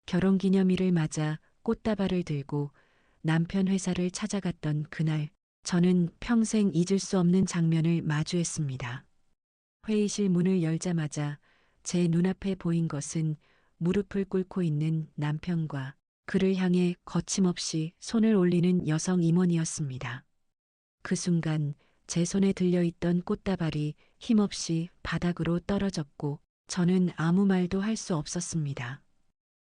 결혼기념일을 맞아 꽃다발을 들고 남편 회사를 찾아갔던 그날, 저는 평생 잊을 수 없는 장면을 마주했습니다. 회의실 문을 열자마자 제 눈앞에 보인 것은 무릎을 꿇고 있는 남편과 그를 향해 거침없이 손을 올리는 여성 임원이었습니다. 그 순간 제 손에 들려있던 꽃다발이 힘없이 바닥으로 떨어졌고 저는 아무 말도 할 수 없었습니다.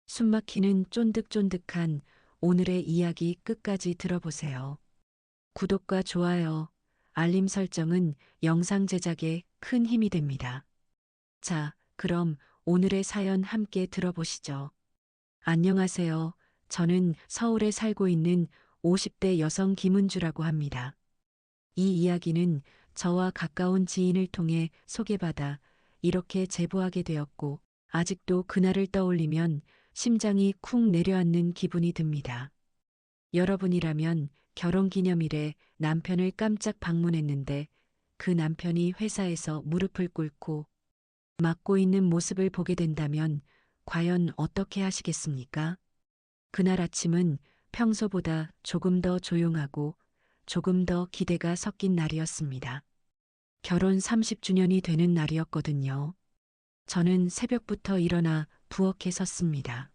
숨막히는 쫀득쫀득한 오늘의 이야기 끝까지 들어보세요. 구독과 좋아요, 알림 설정은 영상 제작에 큰 힘이 됩니다. 자, 그럼 오늘의 사연 함께 들어보시죠. 안녕하세요. 저는 서울에 살고 있는 50대 여성 김은주라고 합니다. 이 이야기는 저와 가까운 지인을 통해 소개받아 이렇게 제보하게 되었고, 아직도 그날을 떠올리면 심장이 쿵 내려앉는 기분이 듭니다. 여러분이라면 결혼 기념일에 남편을 깜짝 방문했는데 그 남편이 회사에서 무릎을 꿇고 막고 있는 모습을 보게 된다면 과연 어떻게 하시겠습니까? 그날 아침은 평소보다 조금 더 조용하고 조금 더 기대가 섞인 날이었습니다. 결혼 30주년이 되는 날이었거든요. 저는 새벽부터 일어나 부엌에 섰습니다.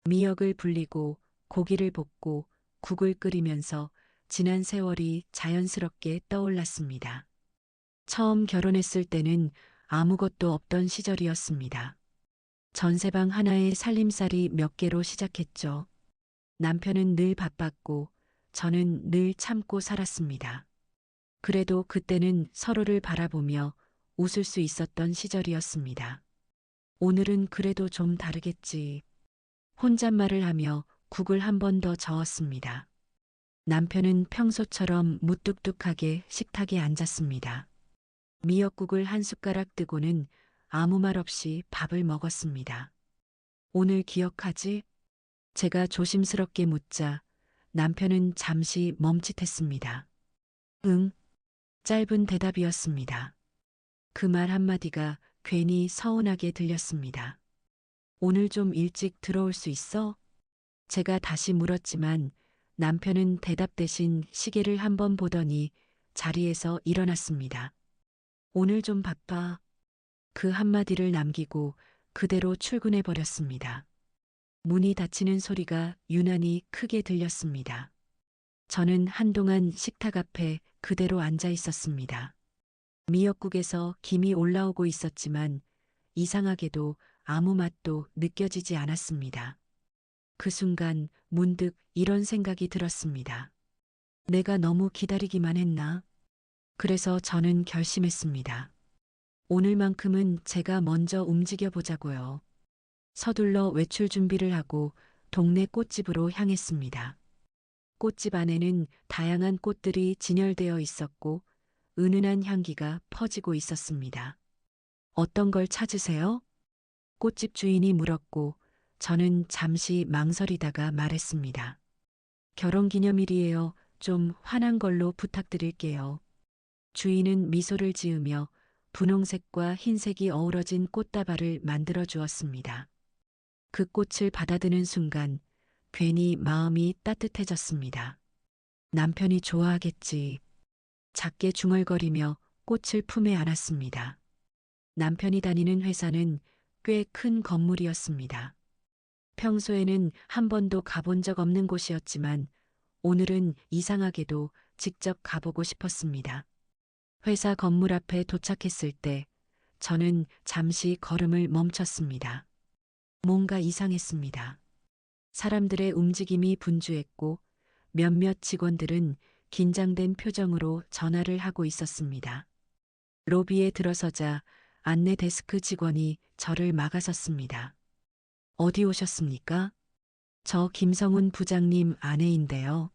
미역을 불리고 고기를 볶고 국을 끓이면서 지난 세월이 자연스럽게 떠올랐습니다. 처음 결혼했을 때는 아무것도 없던 시절이었습니다. 전세방 하나에 살림살이 몇 개로 시작했죠. 남편은 늘 바빴고 저는 늘 참고 살았습니다. 그래도 그때는 서로를 바라보며 웃을 수 있었던 시절이었습니다. 오늘은 그래도 좀 다르겠지. 혼잣말을 하며 국을 한 번 더 저었습니다. 남편은 평소처럼 무뚝뚝하게 식탁에 앉았습니다. 미역국을 한 숟가락 뜨고는 아무 말 없이 밥을 먹었습니다. 오늘 기억하지? 제가 조심스럽게 묻자 남편은 잠시 멈칫했습니다. 응, 짧은 대답이었습니다. 그 말 한마디가 괜히 서운하게 들렸습니다. 오늘 좀 일찍 들어올 수 있어? 제가 다시 물었지만 남편은 대답 대신 시계를 한번 보더니 자리에서 일어났습니다. 오늘 좀 바빠. 그 한마디를 남기고 그대로 출근해 버렸습니다. 문이 닫히는 소리가 유난히 크게 들렸습니다. 저는 한동안 식탁 앞에 그대로 앉아 있었습니다. 미역국에서 김이 올라오고 있었지만 이상하게도 아무 맛도 느껴지지 않았습니다. 그 순간 문득 이런 생각이 들었습니다. 내가 너무 기다리기만 했나? 그래서 저는 결심했습니다. 오늘만큼은 제가 먼저 움직여 보자고요. 서둘러 외출 준비를 하고 동네 꽃집으로 향했습니다. 꽃집 안에는 다양한 꽃들이 진열되어 있었고 은은한 향기가 퍼지고 있었습니다. 어떤 걸 찾으세요? 꽃집 주인이 물었고 저는 잠시 망설이다가 말했습니다. 결혼기념일이에요. 좀 환한 걸로 부탁드릴게요. 주인은 미소를 지으며 분홍색과 흰색이 어우러진 꽃다발을 만들어 주었습니다. 그 꽃을 받아드는 순간 괜히 마음이 따뜻해졌습니다. 남편이 좋아하겠지. 작게 중얼거리며 꽃을 품에 안았습니다. 남편이 다니는 회사는 꽤 큰 건물이었습니다. 평소에는 한 번도 가본 적 없는 곳이었지만 오늘은 이상하게도 직접 가보고 싶었습니다. 회사 건물 앞에 도착했을 때 저는 잠시 걸음을 멈췄습니다. 뭔가 이상했습니다. 사람들의 움직임이 분주했고 몇몇 직원들은 긴장된 표정으로 전화를 하고 있었습니다. 로비에 들어서자 안내 데스크 직원이 저를 막아섰습니다. 어디 오셨습니까? 저 김성훈 부장님 아내인데요.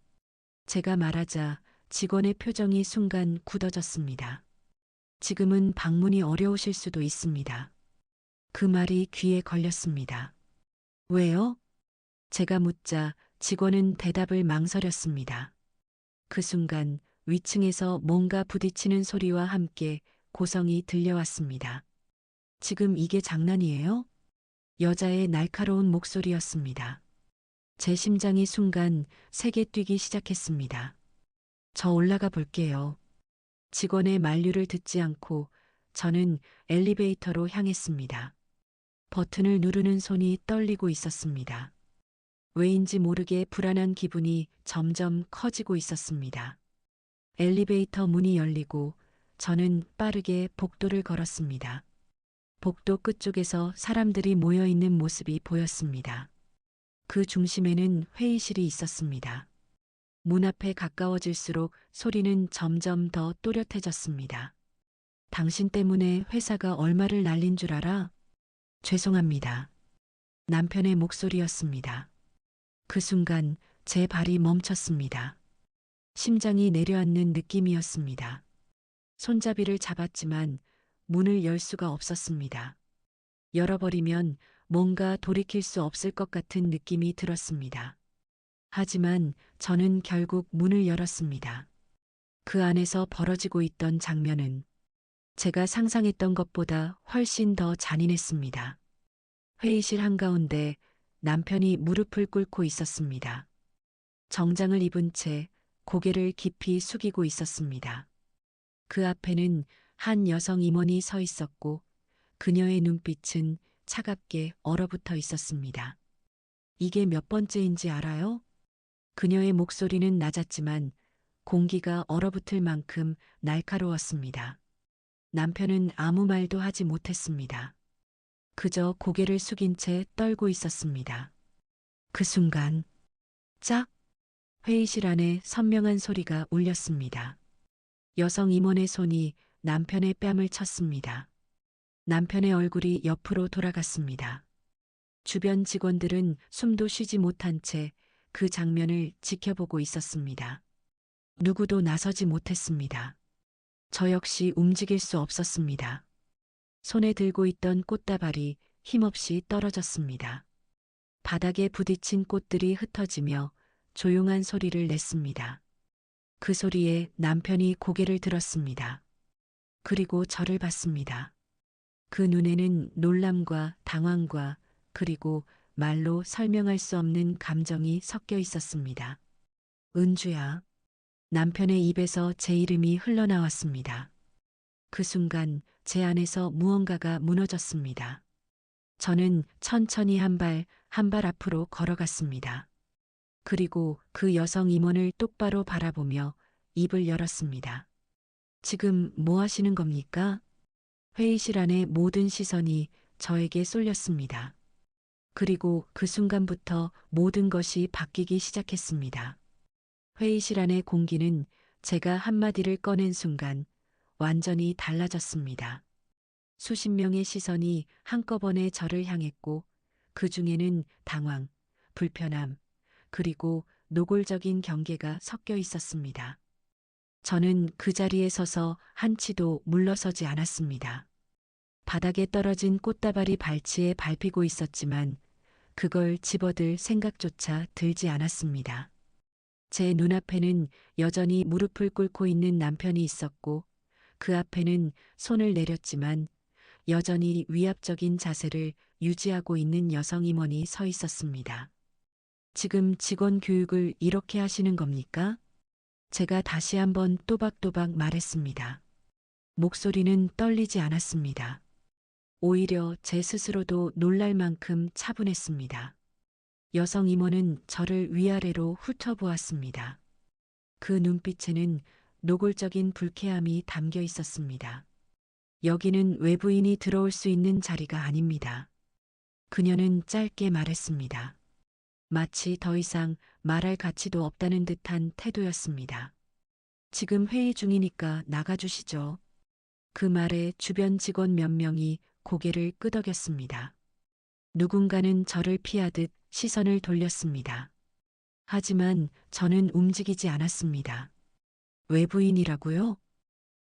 제가 말하자 직원의 표정이 순간 굳어졌습니다. 지금은 방문이 어려우실 수도 있습니다. 그 말이 귀에 걸렸습니다. 왜요? 제가 묻자 직원은 대답을 망설였습니다. 그 순간 위층에서 뭔가 부딪히는 소리와 함께 고성이 들려왔습니다. 지금 이게 장난이에요? 여자의 날카로운 목소리였습니다. 제 심장이 순간 세게 뛰기 시작했습니다. 저 올라가 볼게요. 직원의 만류를 듣지 않고 저는 엘리베이터로 향했습니다. 버튼을 누르는 손이 떨리고 있었습니다. 왜인지 모르게 불안한 기분이 점점 커지고 있었습니다. 엘리베이터 문이 열리고 저는 빠르게 복도를 걸었습니다. 복도 끝쪽에서 사람들이 모여 있는 모습이 보였습니다. 그 중심에는 회의실이 있었습니다. 문 앞에 가까워질수록 소리는 점점 더 또렷해졌습니다. 당신 때문에 회사가 얼마를 날린 줄 알아? 죄송합니다. 남편의 목소리였습니다. 그 순간 제 발이 멈췄습니다. 심장이 내려앉는 느낌이었습니다. 손잡이를 잡았지만 문을 열 수가 없었습니다. 열어버리면 뭔가 돌이킬 수 없을 것 같은 느낌이 들었습니다. 하지만 저는 결국 문을 열었습니다. 그 안에서 벌어지고 있던 장면은 제가 상상했던 것보다 훨씬 더 잔인했습니다. 회의실 한가운데 남편이 무릎을 꿇고 있었습니다. 정장을 입은 채 고개를 깊이 숙이고 있었습니다. 그 앞에는 한 여성 임원이 서 있었고 그녀의 눈빛은 차갑게 얼어붙어 있었습니다. 이게 몇 번째인지 알아요? 그녀의 목소리는 낮았지만 공기가 얼어붙을 만큼 날카로웠습니다. 남편은 아무 말도 하지 못했습니다. 그저 고개를 숙인 채 떨고 있었습니다. 그 순간 짝! 회의실 안에 선명한 소리가 울렸습니다. 여성 임원의 손이 남편의 뺨을 쳤습니다. 남편의 얼굴이 옆으로 돌아갔습니다. 주변 직원들은 숨도 쉬지 못한 채 그 장면을 지켜보고 있었습니다. 누구도 나서지 못했습니다. 저 역시 움직일 수 없었습니다. 손에 들고 있던 꽃다발이 힘없이 떨어졌습니다. 바닥에 부딪힌 꽃들이 흩어지며 조용한 소리를 냈습니다. 그 소리에 남편이 고개를 들었습니다. 그리고 저를 봤습니다. 그 눈에는 놀람과 당황과 그리고 말로 설명할 수 없는 감정이 섞여 있었습니다. 은주야. 남편의 입에서 제 이름이 흘러나왔습니다. 그 순간 제 안에서 무언가가 무너졌습니다. 저는 천천히 한 발 앞으로 걸어갔습니다. 그리고 그 여성 임원을 똑바로 바라보며 입을 열었습니다. 지금 뭐 하시는 겁니까? 회의실 안의 모든 시선이 저에게 쏠렸습니다. 그리고 그 순간부터 모든 것이 바뀌기 시작했습니다. 회의실 안의 공기는 제가 한마디를 꺼낸 순간 완전히 달라졌습니다. 수십 명의 시선이 한꺼번에 저를 향했고 그 중에는 당황, 불편함, 그리고 노골적인 경계가 섞여 있었습니다. 저는 그 자리에 서서 한치도 물러서지 않았습니다. 바닥에 떨어진 꽃다발이 발치에 밟히고 있었지만 그걸 집어들 생각조차 들지 않았습니다. 제 눈앞에는 여전히 무릎을 꿇고 있는 남편이 있었고 그 앞에는 손을 내렸지만 여전히 위압적인 자세를 유지하고 있는 여성 임원이 서 있었습니다. 지금 직원 교육을 이렇게 하시는 겁니까? 제가 다시 한번 또박또박 말했습니다. 목소리는 떨리지 않았습니다. 오히려 제 스스로도 놀랄 만큼 차분했습니다. 여성 임원은 저를 위아래로 훑어보았습니다. 그 눈빛에는 노골적인 불쾌함이 담겨 있었습니다. 여기는 외부인이 들어올 수 있는 자리가 아닙니다. 그녀는 짧게 말했습니다. 마치 더 이상 말할 가치도 없다는 듯한 태도였습니다. 지금 회의 중이니까 나가주시죠. 그 말에 주변 직원 몇 명이 고개를 끄덕였습니다. 누군가는 저를 피하듯 시선을 돌렸습니다. 하지만 저는 움직이지 않았습니다. 외부인이라고요?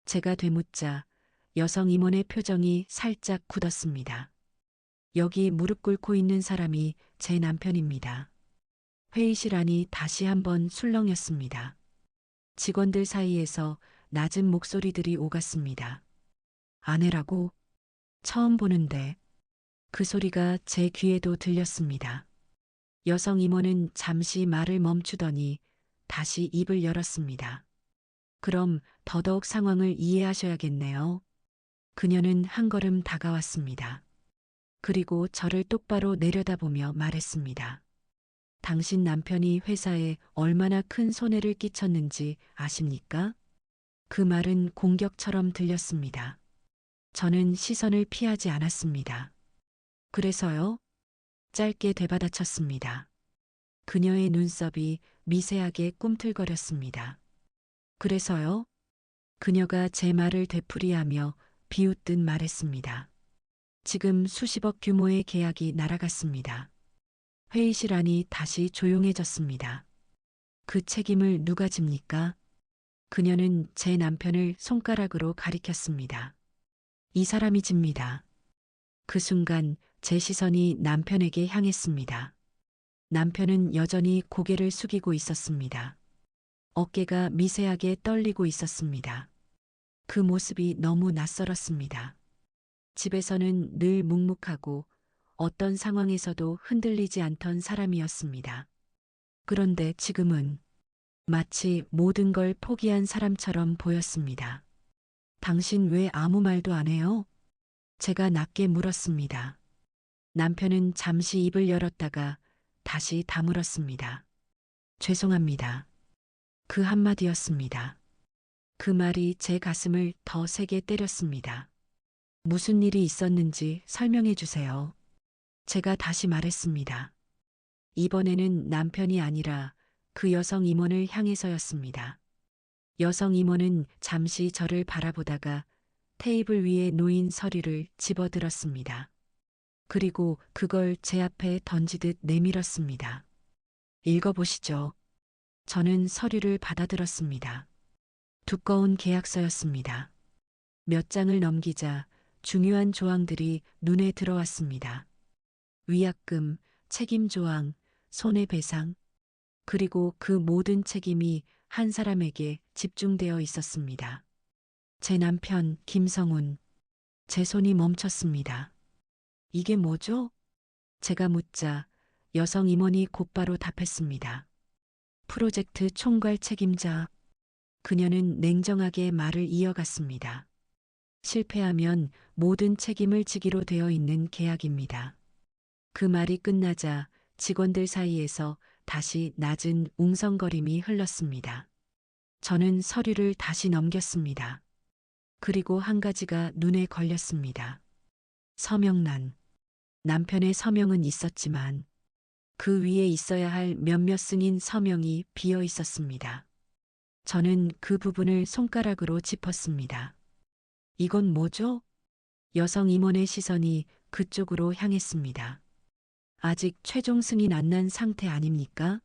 제가 되묻자 여성 임원의 표정이 살짝 굳었습니다. 여기 무릎 꿇고 있는 사람이 제 남편입니다. 회의실 안이 다시 한번 술렁였습니다. 직원들 사이에서 낮은 목소리들이 오갔습니다. 아내라고? 처음 보는데. 그 소리가 제 귀에도 들렸습니다. 여성 임원은 잠시 말을 멈추더니 다시 입을 열었습니다. 그럼 더더욱 상황을 이해하셔야겠네요. 그녀는 한 걸음 다가왔습니다. 그리고 저를 똑바로 내려다보며 말했습니다. 당신 남편이 회사에 얼마나 큰 손해를 끼쳤는지 아십니까? 그 말은 공격처럼 들렸습니다. 저는 시선을 피하지 않았습니다. 그래서요? 짧게 되받아쳤습니다. 그녀의 눈썹이 미세하게 꿈틀거렸습니다. 그래서요? 그녀가 제 말을 되풀이하며 비웃듯 말했습니다. 지금 수십억 규모의 계약이 날아갔습니다. 회의실 안이 다시 조용해졌습니다. 그 책임을 누가 집니까? 그녀는 제 남편을 손가락으로 가리켰습니다. 이 사람이 집니다. 그 순간 제 시선이 남편에게 향했습니다. 남편은 여전히 고개를 숙이고 있었습니다. 어깨가 미세하게 떨리고 있었습니다. 그 모습이 너무 낯설었습니다. 집에서는 늘 묵묵하고 어떤 상황에서도 흔들리지 않던 사람이었습니다. 그런데 지금은 마치 모든 걸 포기한 사람처럼 보였습니다. 당신 왜 아무 말도 안 해요? 제가 낮게 물었습니다. 남편은 잠시 입을 열었다가 다시 다물었습니다. 죄송합니다. 그 한마디였습니다. 그 말이 제 가슴을 더 세게 때렸습니다. 무슨 일이 있었는지 설명해 주세요. 제가 다시 말했습니다. 이번에는 남편이 아니라 그 여성 임원을 향해서였습니다. 여성 임원은 잠시 저를 바라보다가 테이블 위에 놓인 서류를 집어들었습니다. 그리고 그걸 제 앞에 던지듯 내밀었습니다. 읽어보시죠. 저는 서류를 받아들었습니다. 두꺼운 계약서였습니다. 몇 장을 넘기자 중요한 조항들이 눈에 들어왔습니다. 위약금, 책임조항, 손해배상, 그리고 그 모든 책임이 한 사람에게 집중되어 있었습니다. 제 남편 김성훈. 제 손이 멈췄습니다. 이게 뭐죠? 제가 묻자 여성 임원이 곧바로 답했습니다. 프로젝트 총괄 책임자. 그녀는 냉정하게 말을 이어갔습니다. 실패하면 모든 책임을 지기로 되어 있는 계약입니다. 그 말이 끝나자 직원들 사이에서 다시 낮은 웅성거림이 흘렀습니다. 저는 서류를 다시 넘겼습니다. 그리고 한 가지가 눈에 걸렸습니다. 서명란. 남편의 서명은 있었지만 그 위에 있어야 할 몇몇 승인 서명이 비어 있었습니다. 저는 그 부분을 손가락으로 짚었습니다. 이건 뭐죠? 여성 임원의 시선이 그쪽으로 향했습니다. 아직 최종 승인 안 난 상태 아닙니까?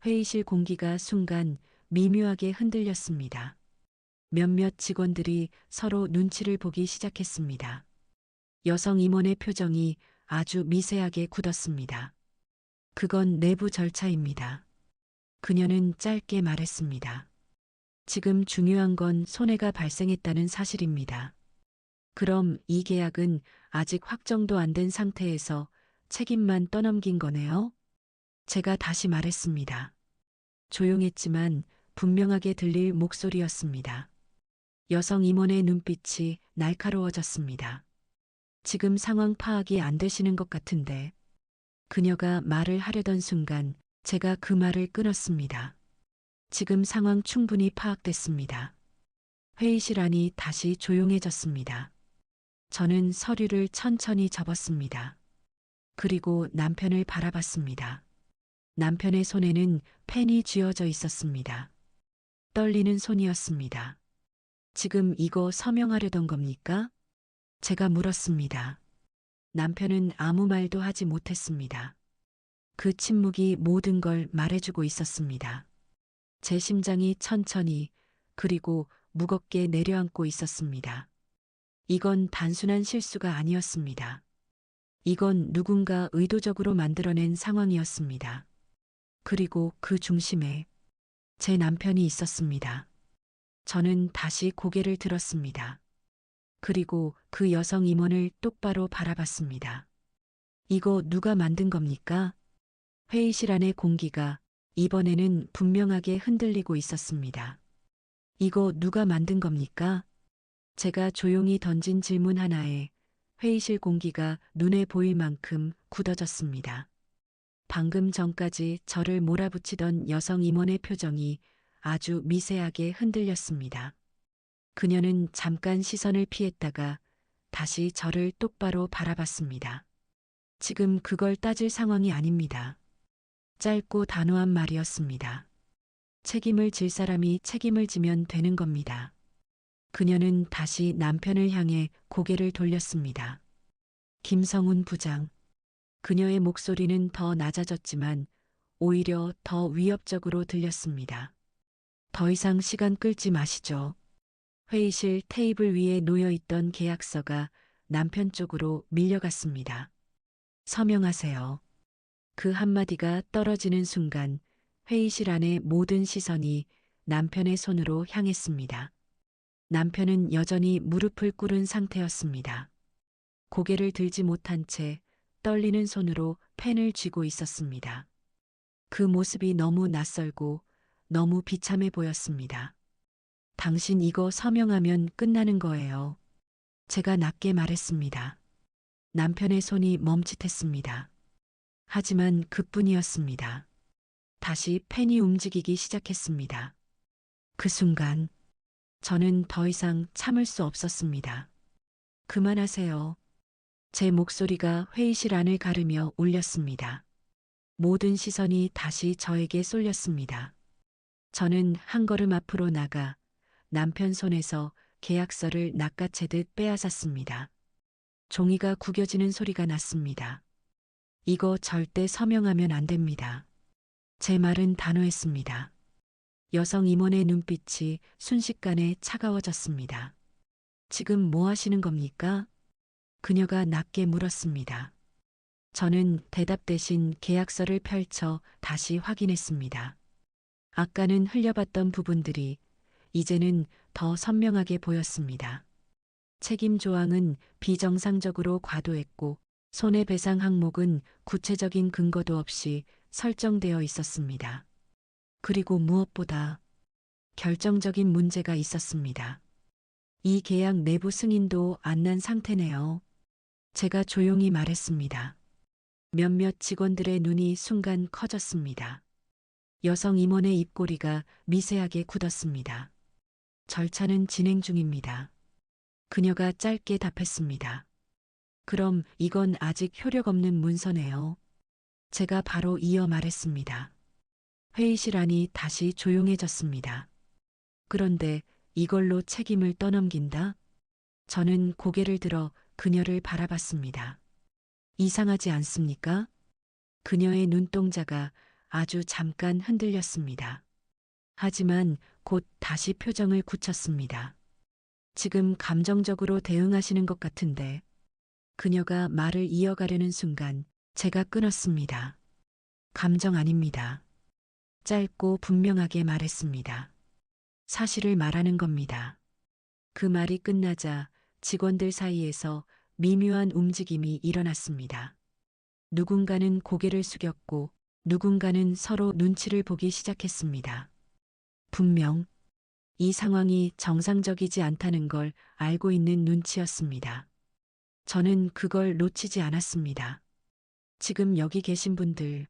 회의실 공기가 순간 미묘하게 흔들렸습니다. 몇몇 직원들이 서로 눈치를 보기 시작했습니다. 여성 임원의 표정이 아주 미세하게 굳었습니다. 그건 내부 절차입니다. 그녀는 짧게 말했습니다. 지금 중요한 건 손해가 발생했다는 사실입니다. 그럼 이 계약은 아직 확정도 안 된 상태에서 책임만 떠넘긴 거네요? 제가 다시 말했습니다. 조용했지만 분명하게 들릴 목소리였습니다. 여성 임원의 눈빛이 날카로워졌습니다. 지금 상황 파악이 안 되시는 것 같은데. 그녀가 말을 하려던 순간 제가 그 말을 끊었습니다. 지금 상황 충분히 파악됐습니다. 회의실 안이 다시 조용해졌습니다. 저는 서류를 천천히 접었습니다. 그리고 남편을 바라봤습니다. 남편의 손에는 펜이 쥐어져 있었습니다. 떨리는 손이었습니다. 지금 이거 서명하려던 겁니까? 제가 물었습니다. 남편은 아무 말도 하지 못했습니다. 그 침묵이 모든 걸 말해주고 있었습니다. 제 심장이 천천히 그리고 무겁게 내려앉고 있었습니다. 이건 단순한 실수가 아니었습니다. 이건 누군가 의도적으로 만들어낸 상황이었습니다. 그리고 그 중심에 제 남편이 있었습니다. 저는 다시 고개를 들었습니다. 그리고 그 여성 임원을 똑바로 바라봤습니다. 이거 누가 만든 겁니까? 회의실 안의 공기가 이번에는 분명하게 흔들리고 있었습니다. 이거 누가 만든 겁니까? 제가 조용히 던진 질문 하나에 회의실 공기가 눈에 보일 만큼 굳어졌습니다. 방금 전까지 저를 몰아붙이던 여성 임원의 표정이 아주 미세하게 흔들렸습니다. 그녀는 잠깐 시선을 피했다가 다시 저를 똑바로 바라봤습니다. 지금 그걸 따질 상황이 아닙니다. 짧고 단호한 말이었습니다. 책임을 질 사람이 책임을 지면 되는 겁니다. 그녀는 다시 남편을 향해 고개를 돌렸습니다. 김성훈 부장. 그녀의 목소리는 더 낮아졌지만 오히려 더 위협적으로 들렸습니다. 더 이상 시간 끌지 마시죠. 회의실 테이블 위에 놓여 있던 계약서가 남편 쪽으로 밀려갔습니다. 서명하세요. 그 한마디가 떨어지는 순간 회의실 안의 모든 시선이 남편의 손으로 향했습니다. 남편은 여전히 무릎을 꿇은 상태였습니다. 고개를 들지 못한 채 떨리는 손으로 펜을 쥐고 있었습니다. 그 모습이 너무 낯설고 너무 비참해 보였습니다. 당신 이거 서명하면 끝나는 거예요. 제가 낮게 말했습니다. 남편의 손이 멈칫했습니다. 하지만 그뿐이었습니다. 다시 펜이 움직이기 시작했습니다. 그 순간 저는 더 이상 참을 수 없었습니다. 그만하세요. 제 목소리가 회의실 안을 가르며 울렸습니다. 모든 시선이 다시 저에게 쏠렸습니다. 저는 한 걸음 앞으로 나가 남편 손에서 계약서를 낚아채듯 빼앗았습니다. 종이가 구겨지는 소리가 났습니다. 이거 절대 서명하면 안 됩니다. 제 말은 단호했습니다. 여성 임원의 눈빛이 순식간에 차가워졌습니다. 지금 뭐 하시는 겁니까? 그녀가 낮게 물었습니다. 저는 대답 대신 계약서를 펼쳐 다시 확인했습니다. 아까는 흘려봤던 부분들이 이제는 더 선명하게 보였습니다. 책임 조항은 비정상적으로 과도했고 손해배상 항목은 구체적인 근거도 없이 설정되어 있었습니다. 그리고 무엇보다 결정적인 문제가 있었습니다. 이 계약 내부 승인도 안 난 상태네요. 제가 조용히 말했습니다. 몇몇 직원들의 눈이 순간 커졌습니다. 여성 임원의 입꼬리가 미세하게 굳었습니다. 절차는 진행 중입니다. 그녀가 짧게 답했습니다. 그럼 이건 아직 효력 없는 문서네요. 제가 바로 이어 말했습니다. 회의실 안이 다시 조용해졌습니다. 그런데 이걸로 책임을 떠넘긴다? 저는 고개를 들어 그녀를 바라봤습니다. 이상하지 않습니까? 그녀의 눈동자가 아주 잠깐 흔들렸습니다. 하지만 곧 다시 표정을 굳혔습니다. 지금 감정적으로 대응하시는 것 같은데. 그녀가 말을 이어가려는 순간 제가 끊었습니다. 감정 아닙니다. 짧고 분명하게 말했습니다. 사실을 말하는 겁니다. 그 말이 끝나자 직원들 사이에서 미묘한 움직임이 일어났습니다. 누군가는 고개를 숙였고 누군가는 서로 눈치를 보기 시작했습니다. 분명 이 상황이 정상적이지 않다는 걸 알고 있는 눈치였습니다. 저는 그걸 놓치지 않았습니다. 지금 여기 계신 분들,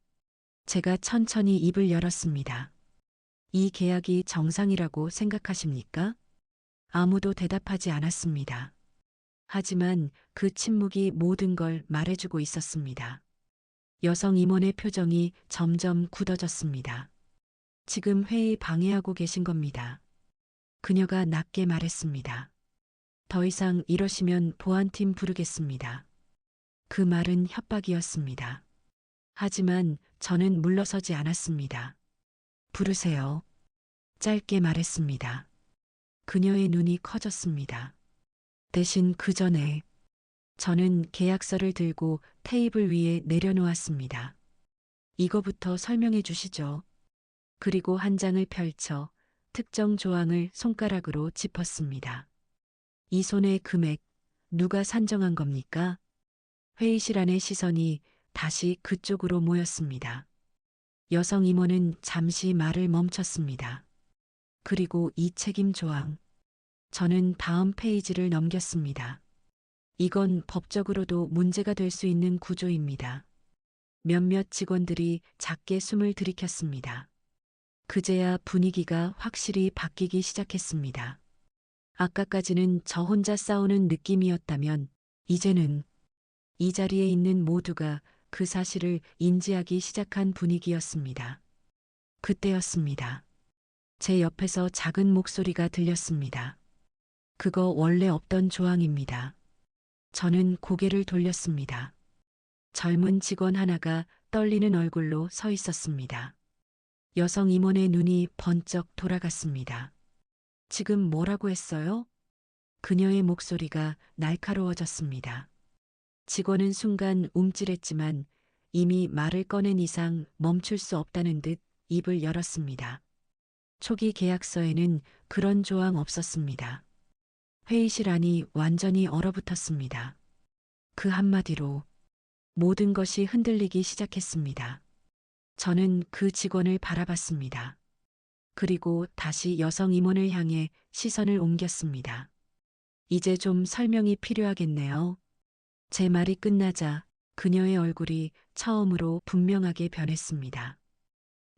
제가 천천히 입을 열었습니다. 이 계약이 정상이라고 생각하십니까? 아무도 대답하지 않았습니다. 하지만 그 침묵이 모든 걸 말해주고 있었습니다. 여성 임원의 표정이 점점 굳어졌습니다. 지금 회의 방해하고 계신 겁니다. 그녀가 낮게 말했습니다. 더 이상 이러시면 보안팀 부르겠습니다. 그 말은 협박이었습니다. 하지만 저는 물러서지 않았습니다. 부르세요. 짧게 말했습니다. 그녀의 눈이 커졌습니다. 대신 그 전에 저는 계약서를 들고 테이블 위에 내려놓았습니다. 이거부터 설명해 주시죠. 그리고 한 장을 펼쳐 특정 조항을 손가락으로 짚었습니다. 이 손의 금액, 누가 산정한 겁니까? 회의실 안의 시선이 다시 그쪽으로 모였습니다. 여성 임원은 잠시 말을 멈췄습니다. 그리고 이 책임 조항. 저는 다음 페이지를 넘겼습니다. 이건 법적으로도 문제가 될 수 있는 구조입니다. 몇몇 직원들이 작게 숨을 들이켰습니다. 그제야 분위기가 확실히 바뀌기 시작했습니다. 아까까지는 저 혼자 싸우는 느낌이었다면 이제는 이 자리에 있는 모두가 그 사실을 인지하기 시작한 분위기였습니다. 그때였습니다. 제 옆에서 작은 목소리가 들렸습니다. 그거 원래 없던 조항입니다. 저는 고개를 돌렸습니다. 젊은 직원 하나가 떨리는 얼굴로 서 있었습니다. 여성 임원의 눈이 번쩍 돌아갔습니다. 지금 뭐라고 했어요? 그녀의 목소리가 날카로워졌습니다. 직원은 순간 움찔했지만 이미 말을 꺼낸 이상 멈출 수 없다는 듯 입을 열었습니다. 초기 계약서에는 그런 조항 없었습니다. 회의실 안이 완전히 얼어붙었습니다. 그 한마디로 모든 것이 흔들리기 시작했습니다. 저는 그 직원을 바라봤습니다. 그리고 다시 여성 임원을 향해 시선을 옮겼습니다. 이제 좀 설명이 필요하겠네요. 제 말이 끝나자 그녀의 얼굴이 처음으로 분명하게 변했습니다.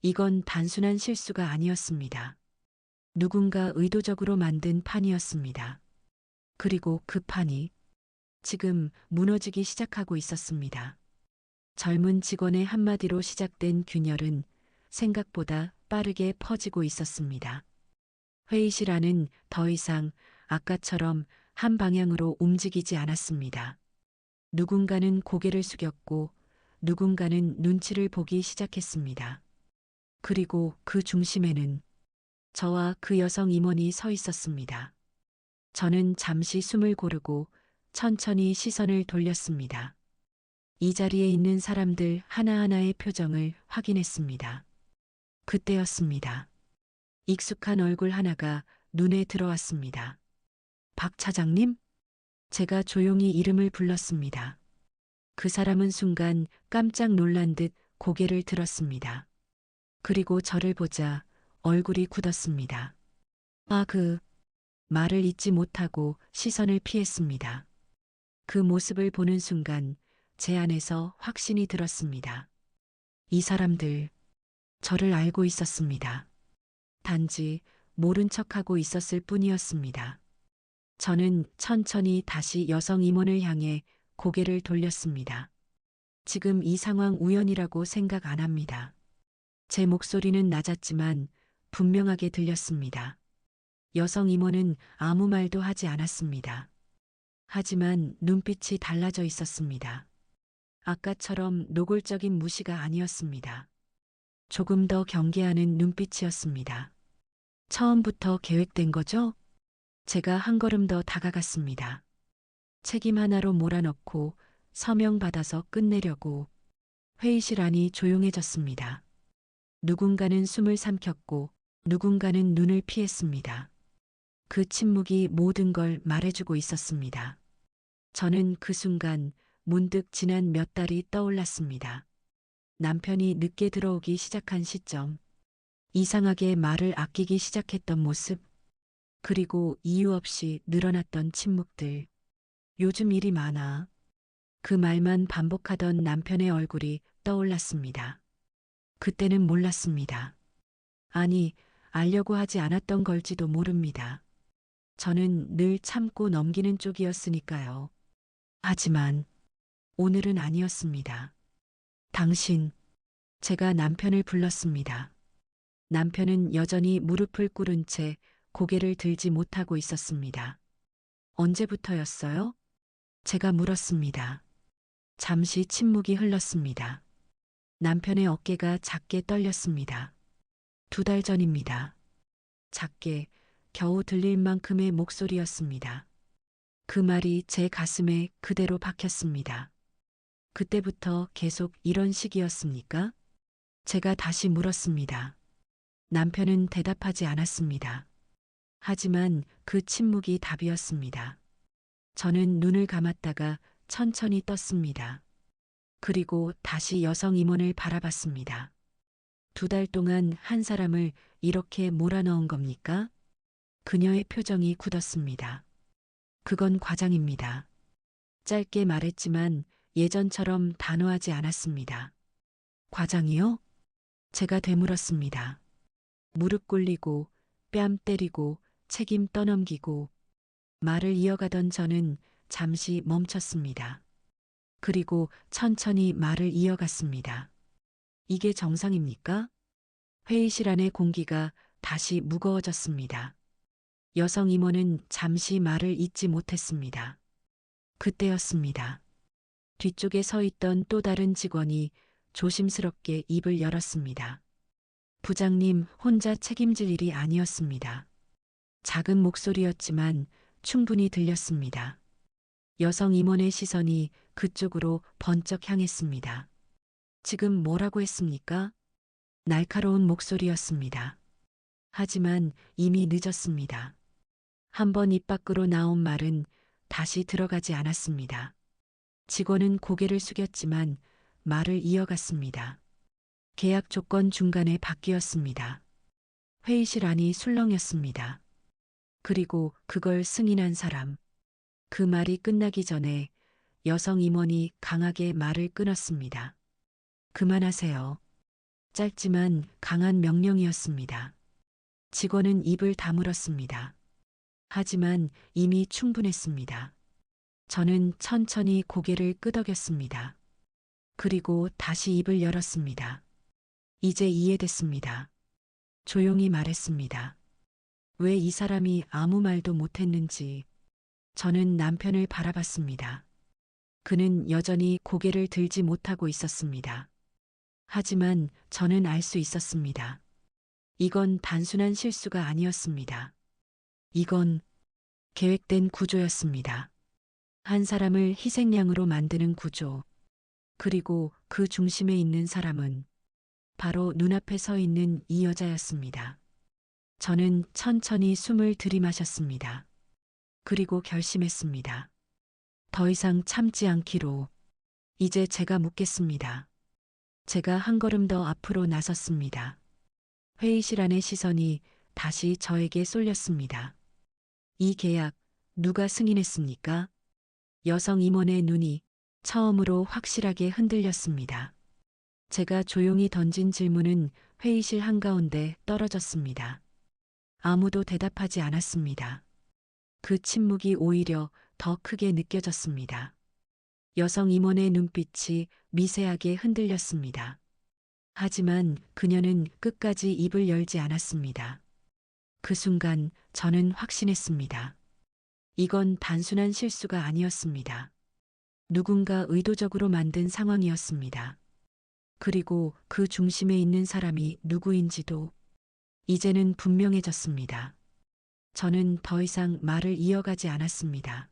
이건 단순한 실수가 아니었습니다. 누군가 의도적으로 만든 판이었습니다. 그리고 그 판이 지금 무너지기 시작하고 있었습니다. 젊은 직원의 한마디로 시작된 균열은 생각보다 빠르게 퍼지고 있었습니다. 회의실 안은 더 이상 아까처럼 한 방향으로 움직이지 않았습니다. 누군가는 고개를 숙였고 누군가는 눈치를 보기 시작했습니다. 그리고 그 중심에는 저와 그 여성 임원이 서 있었습니다. 저는 잠시 숨을 고르고 천천히 시선을 돌렸습니다. 이 자리에 있는 사람들 하나하나의 표정을 확인했습니다. 그때였습니다. 익숙한 얼굴 하나가 눈에 들어왔습니다. 박 차장님? 제가 조용히 이름을 불렀습니다. 그 사람은 순간 깜짝 놀란 듯 고개를 들었습니다. 그리고 저를 보자 얼굴이 굳었습니다. 말을 잇지 못하고 시선을 피했습니다. 그 모습을 보는 순간 제 안에서 확신이 들었습니다. 이 사람들, 저를 알고 있었습니다. 단지 모른 척하고 있었을 뿐이었습니다. 저는 천천히 다시 여성 임원을 향해 고개를 돌렸습니다. 지금 이 상황 우연이라고 생각 안 합니다. 제 목소리는 낮았지만 분명하게 들렸습니다. 여성 임원은 아무 말도 하지 않았습니다. 하지만 눈빛이 달라져 있었습니다. 아까처럼 노골적인 무시가 아니었습니다. 조금 더 경계하는 눈빛이었습니다. 처음부터 계획된 거죠? 제가 한 걸음 더 다가갔습니다. 책임 하나로 몰아넣고 서명 받아서 끝내려고. 회의실 안이 조용해졌습니다. 누군가는 숨을 삼켰고 누군가는 눈을 피했습니다. 그 침묵이 모든 걸 말해주고 있었습니다. 저는 그 순간 문득 지난 몇 달이 떠올랐습니다. 남편이 늦게 들어오기 시작한 시점, 이상하게 말을 아끼기 시작했던 모습, 그리고 이유 없이 늘어났던 침묵들. 요즘 일이 많아. 그 말만 반복하던 남편의 얼굴이 떠올랐습니다. 그때는 몰랐습니다. 아니, 알려고 하지 않았던 걸지도 모릅니다. 저는 늘 참고 넘기는 쪽이었으니까요. 하지만 오늘은 아니었습니다. 당신, 제가 남편을 불렀습니다. 남편은 여전히 무릎을 꿇은 채 고개를 들지 못하고 있었습니다. 언제부터였어요? 제가 물었습니다. 잠시 침묵이 흘렀습니다. 남편의 어깨가 작게 떨렸습니다. 2달 전입니다. 작게, 겨우 들릴 만큼의 목소리였습니다. 그 말이 제 가슴에 그대로 박혔습니다. 그때부터 계속 이런 식이었습니까? 제가 다시 물었습니다. 남편은 대답하지 않았습니다. 하지만 그 침묵이 답이었습니다. 저는 눈을 감았다가 천천히 떴습니다. 그리고 다시 여성 임원을 바라봤습니다. 2달 동안 한 사람을 이렇게 몰아넣은 겁니까? 그녀의 표정이 굳었습니다. 그건 과장입니다. 짧게 말했지만 예전처럼 단호하지 않았습니다. 과장이요? 제가 되물었습니다. 무릎 꿇리고 뺨 때리고 책임 떠넘기고 말을 이어가던 저는 잠시 멈췄습니다. 그리고 천천히 말을 이어갔습니다. 이게 정상입니까? 회의실 안의 공기가 다시 무거워졌습니다. 여성 임원은 잠시 말을 잇지 못했습니다. 그때였습니다. 뒤쪽에 서 있던 또 다른 직원이 조심스럽게 입을 열었습니다. 부장님 혼자 책임질 일이 아니었습니다. 작은 목소리였지만 충분히 들렸습니다. 여성 임원의 시선이 그쪽으로 번쩍 향했습니다. 지금 뭐라고 했습니까? 날카로운 목소리였습니다. 하지만 이미 늦었습니다. 한 번 입 밖으로 나온 말은 다시 들어가지 않았습니다. 직원은 고개를 숙였지만 말을 이어갔습니다. 계약 조건 중간에 바뀌었습니다. 회의실 안이 술렁였습니다. 그리고 그걸 승인한 사람. 그 말이 끝나기 전에 여성 임원이 강하게 말을 끊었습니다. 그만하세요. 짧지만 강한 명령이었습니다. 직원은 입을 다물었습니다. 하지만 이미 충분했습니다. 저는 천천히 고개를 끄덕였습니다. 그리고 다시 입을 열었습니다. 이제 이해됐습니다. 조용히 말했습니다. 왜 이 사람이 아무 말도 못했는지. 저는 남편을 바라봤습니다. 그는 여전히 고개를 들지 못하고 있었습니다. 하지만 저는 알 수 있었습니다. 이건 단순한 실수가 아니었습니다. 이건 계획된 구조였습니다. 한 사람을 희생양으로 만드는 구조. 그리고 그 중심에 있는 사람은 바로 눈앞에 서 있는 이 여자였습니다. 저는 천천히 숨을 들이마셨습니다. 그리고 결심했습니다. 더 이상 참지 않기로. 이제 제가 묻겠습니다. 제가 한 걸음 더 앞으로 나섰습니다. 회의실 안의 시선이 다시 저에게 쏠렸습니다. 이 계약 누가 승인했습니까? 여성 임원의 눈이 처음으로 확실하게 흔들렸습니다. 제가 조용히 던진 질문은 회의실 한가운데 떨어졌습니다. 아무도 대답하지 않았습니다. 그 침묵이 오히려 더 크게 느껴졌습니다. 여성 임원의 눈빛이 미세하게 흔들렸습니다. 하지만 그녀는 끝까지 입을 열지 않았습니다. 그 순간 저는 확신했습니다. 이건 단순한 실수가 아니었습니다. 누군가 의도적으로 만든 상황이었습니다. 그리고 그 중심에 있는 사람이 누구인지도 이제는 분명해졌습니다. 저는 더 이상 말을 이어가지 않았습니다.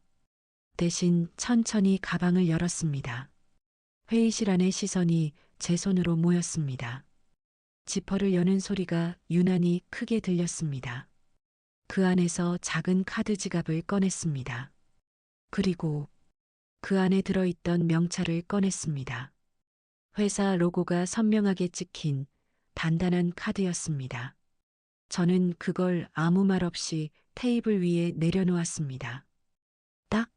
대신 천천히 가방을 열었습니다. 회의실 안의 시선이 제 손으로 모였습니다. 지퍼를 여는 소리가 유난히 크게 들렸습니다. 그 안에서 작은 카드 지갑을 꺼냈습니다. 그리고 그 안에 들어있던 명찰을 꺼냈습니다. 회사 로고가 선명하게 찍힌 단단한 카드였습니다. 저는 그걸 아무 말 없이 테이블 위에 내려놓았습니다. 딱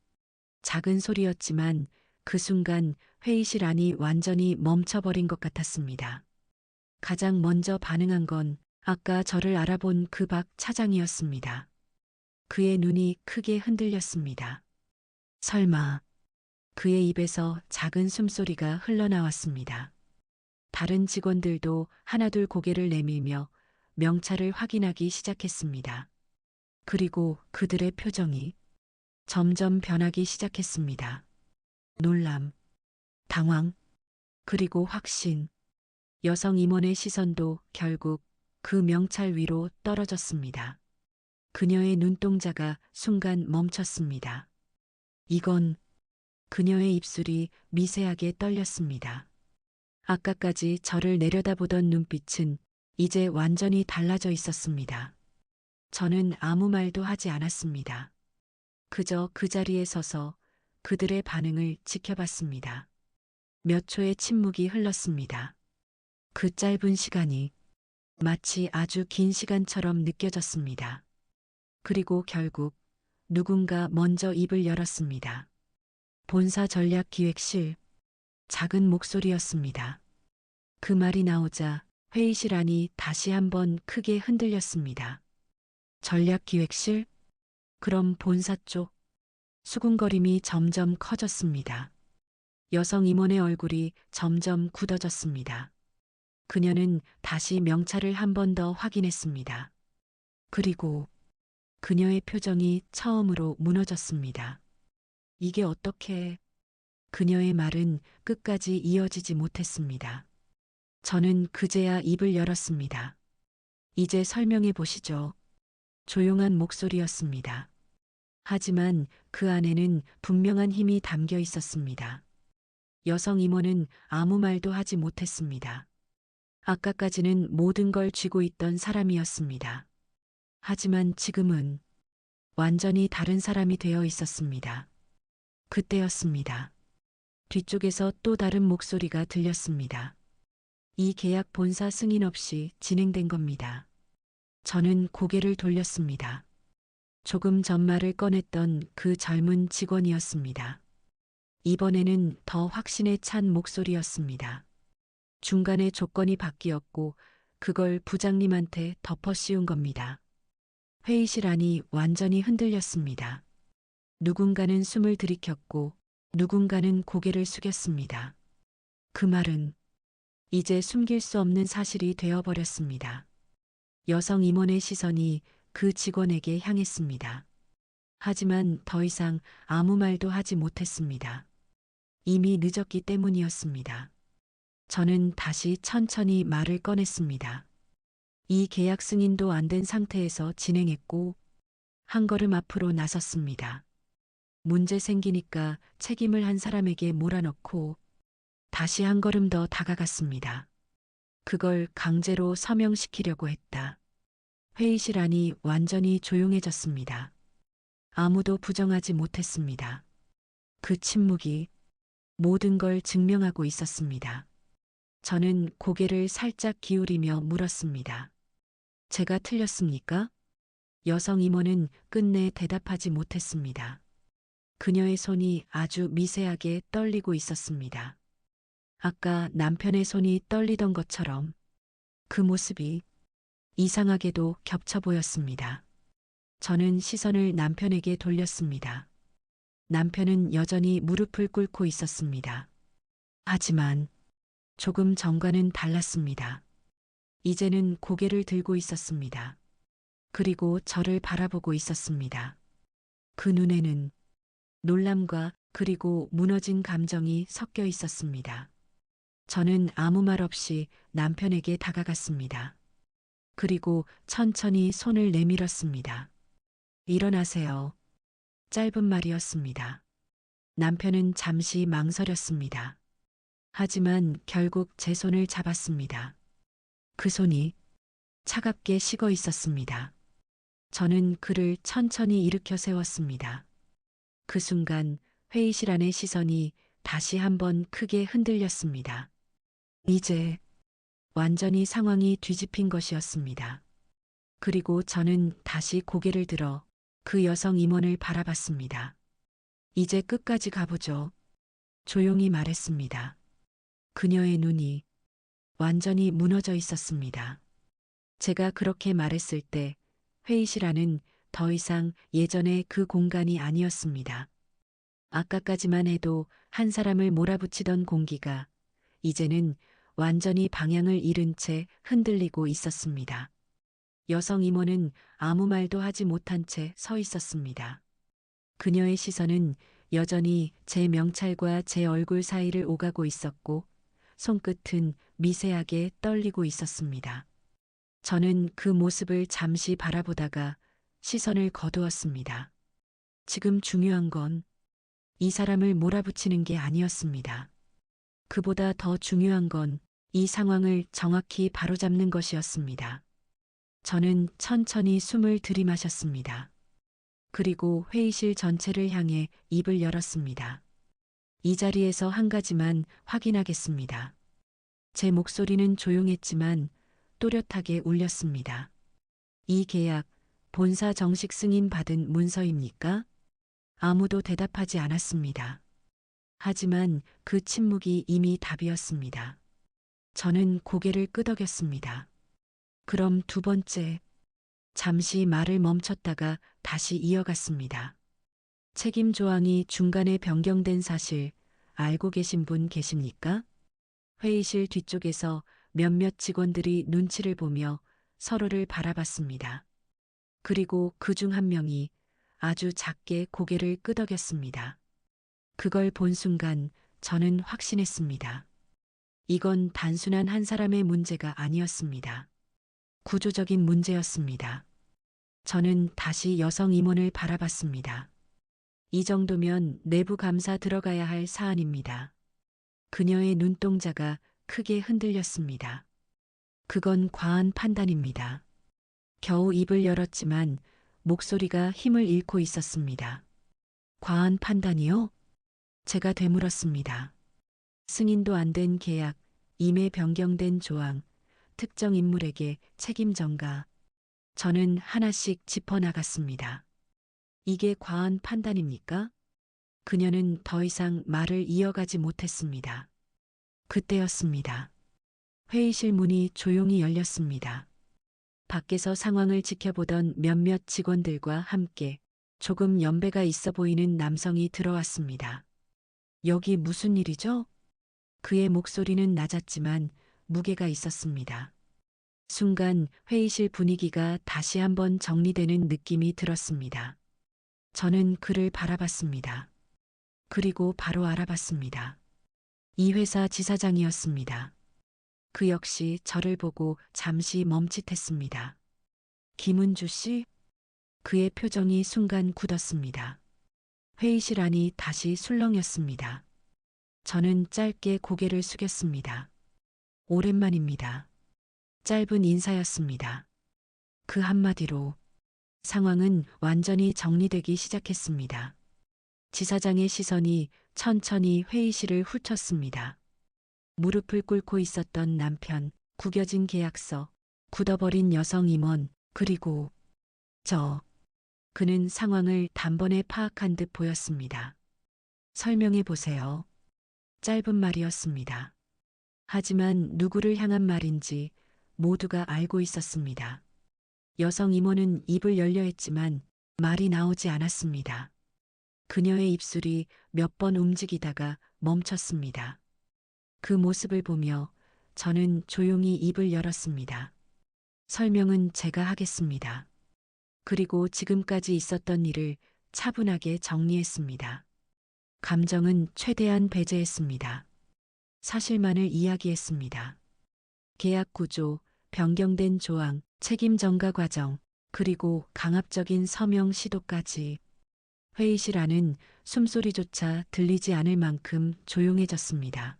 작은 소리였지만 그 순간 회의실 안이 완전히 멈춰버린 것 같았습니다. 가장 먼저 반응한 건 아까 저를 알아본 그 박 차장이었습니다. 그의 눈이 크게 흔들렸습니다. 설마. 그의 입에서 작은 숨소리가 흘러나왔습니다. 다른 직원들도 하나둘 고개를 내밀며 명찰을 확인하기 시작했습니다. 그리고 그들의 표정이 점점 변하기 시작했습니다. 놀람, 당황, 그리고 확신. 여성 임원의 시선도 결국 그 명찰 위로 떨어졌습니다. 그녀의 눈동자가 순간 멈췄습니다. 이건. 그녀의 입술이 미세하게 떨렸습니다. 아까까지 저를 내려다보던 눈빛은 이제 완전히 달라져 있었습니다. 저는 아무 말도 하지 않았습니다. 그저 그 자리에 서서 그들의 반응을 지켜봤습니다. 몇 초의 침묵이 흘렀습니다. 그 짧은 시간이 마치 아주 긴 시간처럼 느껴졌습니다. 그리고 결국 누군가 먼저 입을 열었습니다. 본사 전략 기획실, 작은 목소리였습니다. 그 말이 나오자 회의실 안이 다시 한번 크게 흔들렸습니다. 전략 기획실? 그럼 본사 쪽? 수군거림이 점점 커졌습니다. 여성 임원의 얼굴이 점점 굳어졌습니다. 그녀는 다시 명찰을 한 번 더 확인했습니다. 그리고 그녀의 표정이 처음으로 무너졌습니다. 이게 어떻게... 그녀의 말은 끝까지 이어지지 못했습니다. 저는 그제야 입을 열었습니다. 이제 설명해 보시죠. 조용한 목소리였습니다. 하지만 그 안에는 분명한 힘이 담겨 있었습니다. 여성 임원은 아무 말도 하지 못했습니다. 아까까지는 모든 걸 쥐고 있던 사람이었습니다. 하지만 지금은 완전히 다른 사람이 되어 있었습니다. 그때였습니다. 뒤쪽에서 또 다른 목소리가 들렸습니다. 이 계약 본사 승인 없이 진행된 겁니다. 저는 고개를 돌렸습니다. 조금 전 말을 꺼냈던 그 젊은 직원이었습니다. 이번에는 더 확신에 찬 목소리였습니다. 중간에 조건이 바뀌었고 그걸 부장님한테 덮어 씌운 겁니다. 회의실 안이 완전히 흔들렸습니다. 누군가는 숨을 들이켰고 누군가는 고개를 숙였습니다. 그 말은 이제 숨길 수 없는 사실이 되어버렸습니다. 여성 임원의 시선이 그 직원에게 향했습니다. 하지만 더 이상 아무 말도 하지 못했습니다. 이미 늦었기 때문이었습니다. 저는 다시 천천히 말을 꺼냈습니다. 이 계약 승인도 안 된 상태에서 진행했고 한 걸음 앞으로 나섰습니다. 문제 생기니까 책임을 한 사람에게 몰아넣고 다시 한 걸음 더 다가갔습니다. 그걸 강제로 서명시키려고 했다. 회의실 안이 완전히 조용해졌습니다. 아무도 부정하지 못했습니다. 그 침묵이 모든 걸 증명하고 있었습니다. 저는 고개를 살짝 기울이며 물었습니다. 제가 틀렸습니까? 여성 임원은 끝내 대답하지 못했습니다. 그녀의 손이 아주 미세하게 떨리고 있었습니다. 아까 남편의 손이 떨리던 것처럼 그 모습이 이상하게도 겹쳐 보였습니다. 저는 시선을 남편에게 돌렸습니다. 남편은 여전히 무릎을 꿇고 있었습니다. 하지만 조금 전과는 달랐습니다. 이제는 고개를 들고 있었습니다. 그리고 저를 바라보고 있었습니다. 그 눈에는 놀람과 그리고 무너진 감정이 섞여 있었습니다. 저는 아무 말 없이 남편에게 다가갔습니다. 그리고 천천히 손을 내밀었습니다. 일어나세요. 짧은 말이었습니다. 남편은 잠시 망설였습니다. 하지만 결국 제 손을 잡았습니다. 그 손이 차갑게 식어 있었습니다. 저는 그를 천천히 일으켜 세웠습니다. 그 순간 회의실 안의 시선이 다시 한번 크게 흔들렸습니다. 이제 완전히 상황이 뒤집힌 것이었습니다. 그리고 저는 다시 고개를 들어 그 여성 임원을 바라봤습니다. 이제 끝까지 가보죠. 조용히 말했습니다. 그녀의 눈이 완전히 무너져 있었습니다. 제가 그렇게 말했을 때 회의실 안은 더 이상 예전의 그 공간이 아니었습니다. 아까까지만 해도 한 사람을 몰아붙이던 공기가 이제는 완전히 방향을 잃은 채 흔들리고 있었습니다. 여성 임원은 아무 말도 하지 못한 채 서 있었습니다. 그녀의 시선은 여전히 제 명찰과 제 얼굴 사이를 오가고 있었고 손끝은 미세하게 떨리고 있었습니다. 저는 그 모습을 잠시 바라보다가 시선을 거두었습니다. 지금 중요한 건 이 사람을 몰아붙이는 게 아니었습니다. 그보다 더 중요한 건 이 상황을 정확히 바로잡는 것이었습니다. 저는 천천히 숨을 들이마셨습니다. 그리고 회의실 전체를 향해 입을 열었습니다. 이 자리에서 한 가지만 확인하겠습니다. 제 목소리는 조용했지만 또렷하게 울렸습니다. 이 계약, 본사 정식 승인 받은 문서입니까? 아무도 대답하지 않았습니다. 하지만 그 침묵이 이미 답이었습니다. 저는 고개를 끄덕였습니다. 그럼 두 번째, 잠시 말을 멈췄다가 다시 이어갔습니다. 책임 조항이 중간에 변경된 사실 알고 계신 분 계십니까? 회의실 뒤쪽에서 몇몇 직원들이 눈치를 보며 서로를 바라봤습니다. 그리고 그 중 한 명이 아주 작게 고개를 끄덕였습니다. 그걸 본 순간 저는 확신했습니다. 이건 단순한 한 사람의 문제가 아니었습니다. 구조적인 문제였습니다. 저는 다시 여성 임원을 바라봤습니다. 이 정도면 내부 감사 들어가야 할 사안입니다. 그녀의 눈동자가 크게 흔들렸습니다. 그건 과한 판단입니다. 겨우 입을 열었지만 목소리가 힘을 잃고 있었습니다. 과한 판단이요? 제가 되물었습니다. 승인도 안 된 계약, 임의 변경된 조항, 특정 인물에게 책임 전가. 저는 하나씩 짚어나갔습니다. 이게 과한 판단입니까? 그녀는 더 이상 말을 이어가지 못했습니다. 그때였습니다. 회의실 문이 조용히 열렸습니다. 밖에서 상황을 지켜보던 몇몇 직원들과 함께 조금 연배가 있어 보이는 남성이 들어왔습니다. 여기 무슨 일이죠? 그의 목소리는 낮았지만 무게가 있었습니다. 순간 회의실 분위기가 다시 한번 정리되는 느낌이 들었습니다. 저는 그를 바라봤습니다. 그리고 바로 알아봤습니다. 이 회사 지사장이었습니다. 그 역시 저를 보고 잠시 멈칫했습니다. 김은주 씨? 그의 표정이 순간 굳었습니다. 회의실 안이 다시 술렁였습니다. 저는 짧게 고개를 숙였습니다. 오랜만입니다. 짧은 인사였습니다. 그 한마디로 상황은 완전히 정리되기 시작했습니다. 지사장의 시선이 천천히 회의실을 훑었습니다. 무릎을 꿇고 있었던 남편, 구겨진 계약서, 굳어버린 여성 임원, 그리고 그는 상황을 단번에 파악한 듯 보였습니다. 설명해 보세요. 짧은 말이었습니다. 하지만 누구를 향한 말인지 모두가 알고 있었습니다. 여성 임원은 입을 열려 했지만 말이 나오지 않았습니다. 그녀의 입술이 몇 번 움직이다가 멈췄습니다. 그 모습을 보며 저는 조용히 입을 열었습니다. 설명은 제가 하겠습니다. 그리고 지금까지 있었던 일을 차분하게 정리했습니다. 감정은 최대한 배제했습니다. 사실만을 이야기했습니다. 계약 구조, 변경된 조항, 책임 전가 과정, 그리고 강압적인 서명 시도까지. 회의실 안은 숨소리조차 들리지 않을 만큼 조용해졌습니다.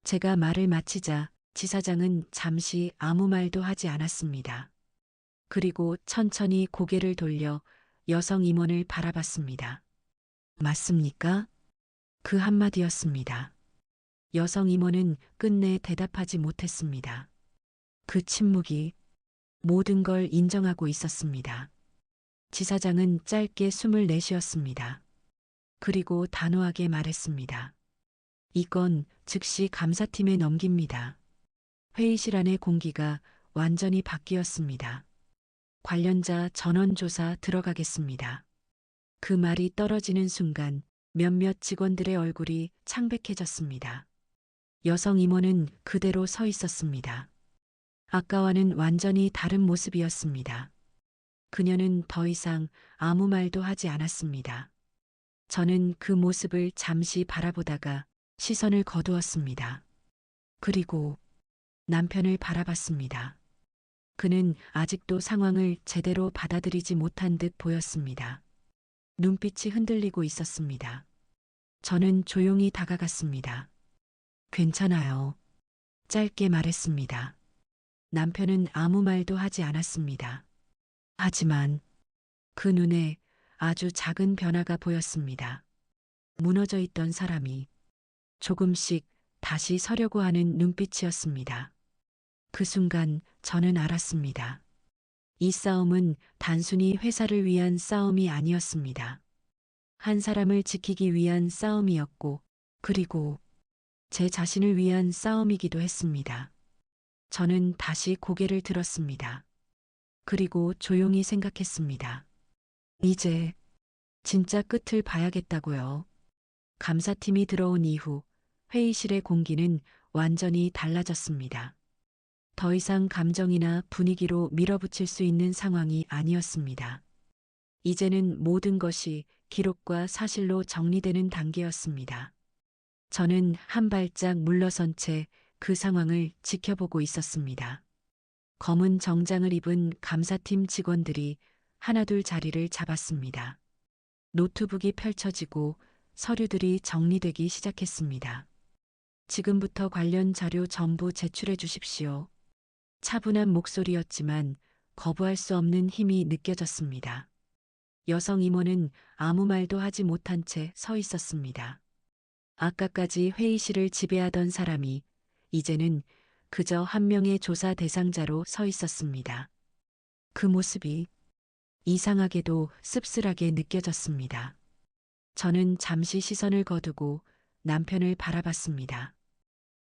제가 말을 마치자 지사장은 잠시 아무 말도 하지 않았습니다. 그리고 천천히 고개를 돌려 여성 임원을 바라봤습니다. 맞습니까? 그 한마디였습니다. 여성 임원은 끝내 대답하지 못했습니다. 그 침묵이 모든 걸 인정하고 있었습니다. 지사장은 짧게 숨을 내쉬었습니다. 그리고 단호하게 말했습니다. 이건 즉시 감사팀에 넘깁니다. 회의실 안의 공기가 완전히 바뀌었습니다. 관련자 전원 조사 들어가겠습니다. 그 말이 떨어지는 순간 몇몇 직원들의 얼굴이 창백해졌습니다. 여성 임원은 그대로 서 있었습니다. 아까와는 완전히 다른 모습이었습니다. 그녀는 더 이상 아무 말도 하지 않았습니다. 저는 그 모습을 잠시 바라보다가 시선을 거두었습니다. 그리고 남편을 바라봤습니다. 그는 아직도 상황을 제대로 받아들이지 못한 듯 보였습니다. 눈빛이 흔들리고 있었습니다. 저는 조용히 다가갔습니다. 괜찮아요. 짧게 말했습니다. 남편은 아무 말도 하지 않았습니다. 하지만 그 눈에 아주 작은 변화가 보였습니다. 무너져 있던 사람이 조금씩 다시 서려고 하는 눈빛이었습니다. 그 순간 저는 알았습니다. 이 싸움은 단순히 회사를 위한 싸움이 아니었습니다. 한 사람을 지키기 위한 싸움이었고, 그리고 제 자신을 위한 싸움이기도 했습니다. 저는 다시 고개를 들었습니다. 그리고 조용히 생각했습니다. 이제 진짜 끝을 봐야겠다고요. 감사팀이 들어온 이후 회의실의 공기는 완전히 달라졌습니다. 더 이상 감정이나 분위기로 밀어붙일 수 있는 상황이 아니었습니다. 이제는 모든 것이 기록과 사실로 정리되는 단계였습니다. 저는 한 발짝 물러선 채 그 상황을 지켜보고 있었습니다. 검은 정장을 입은 감사팀 직원들이 하나둘 자리를 잡았습니다. 노트북이 펼쳐지고 서류들이 정리되기 시작했습니다. 지금부터 관련 자료 전부 제출해 주십시오. 차분한 목소리였지만 거부할 수 없는 힘이 느껴졌습니다. 여성 임원은 아무 말도 하지 못한 채 서 있었습니다. 아까까지 회의실을 지배하던 사람이 이제는 그저 한 명의 조사 대상자로 서 있었습니다. 그 모습이 이상하게도 씁쓸하게 느껴졌습니다. 저는 잠시 시선을 거두고 남편을 바라봤습니다.